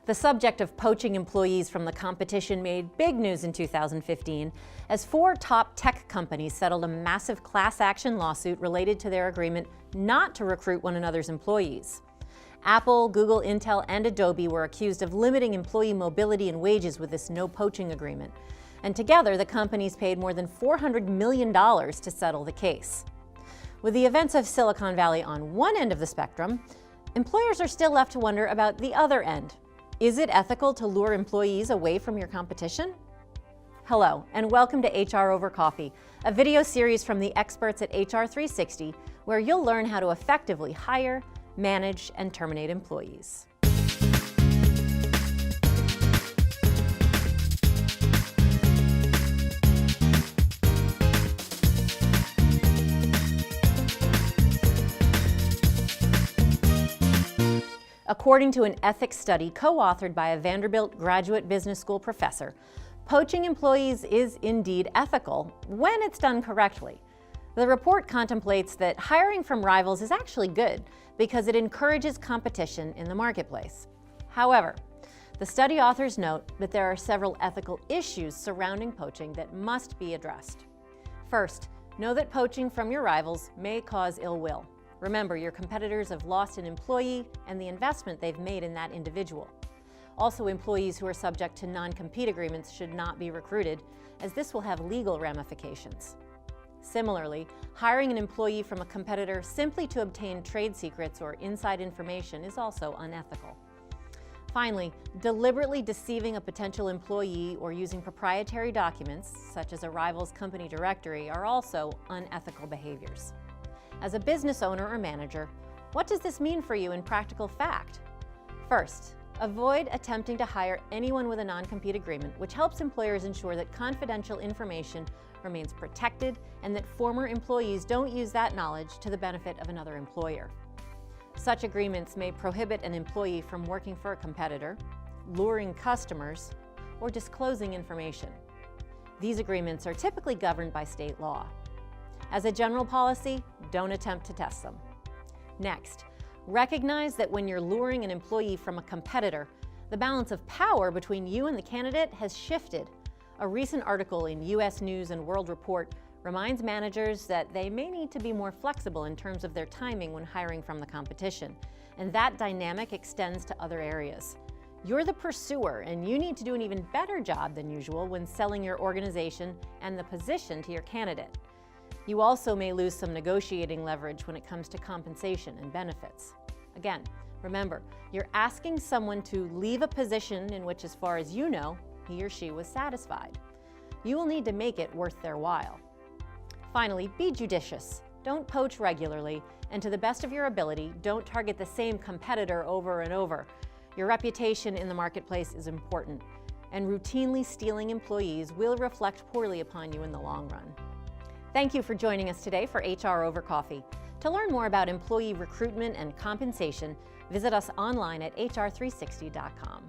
The subject of poaching employees from the competition made big news in 2015 as 4 top tech companies settled a massive class action lawsuit related to their agreement not to recruit one another's employees. Apple, Google, Intel, and Adobe were accused of limiting employee mobility and wages with this no poaching agreement. And together, the companies paid more than $400 million to settle the case. With the events of Silicon Valley on one end of the spectrum, employers are still left to wonder about the other end. Is it ethical to lure employees away from your competition? Hello, and welcome to HR Over Coffee, a video series from the experts at HR 360, where you'll learn how to effectively hire, manage, and terminate employees. According to an ethics study co-authored by a Vanderbilt graduate business school professor, poaching employees is indeed ethical when it's done correctly. The report contemplates that hiring from rivals is actually good because it encourages competition in the marketplace. However, the study authors note that there are several ethical issues surrounding poaching that must be addressed. First, know that poaching from your rivals may cause ill will. Remember, your competitors have lost an employee and the investment they've made in that individual. Also, employees who are subject to non-compete agreements should not be recruited, as this will have legal ramifications. Similarly, hiring an employee from a competitor simply to obtain trade secrets or inside information is also unethical. Finally, deliberately deceiving a potential employee or using proprietary documents, such as a rival's company directory, are also unethical behaviors. As a business owner or manager, what does this mean for you in practical fact? First, avoid attempting to hire anyone with a non-compete agreement, which helps employers ensure that confidential information remains protected and that former employees don't use that knowledge to the benefit of another employer. Such agreements may prohibit an employee from working for a competitor, luring customers, or disclosing information. These agreements are typically governed by state law. As a general policy, don't attempt to test them. Next, recognize that when you're luring an employee from a competitor, the balance of power between you and the candidate has shifted. A recent article in U.S. News and World Report reminds managers that they may need to be more flexible in terms of their timing when hiring from the competition, and that dynamic extends to other areas. You're the pursuer, and you need to do an even better job than usual when selling your organization and the position to your candidate. You also may lose some negotiating leverage when it comes to compensation and benefits. Again, remember, you're asking someone to leave a position in which, as far as you know, he or she was satisfied. You will need to make it worth their while. Finally, be judicious. Don't poach regularly, and to the best of your ability, don't target the same competitor over and over. Your reputation in the marketplace is important, and routinely stealing employees will reflect poorly upon you in the long run. Thank you for joining us today for HR Over Coffee. To learn more about employee recruitment and compensation, visit us online at hr360.com.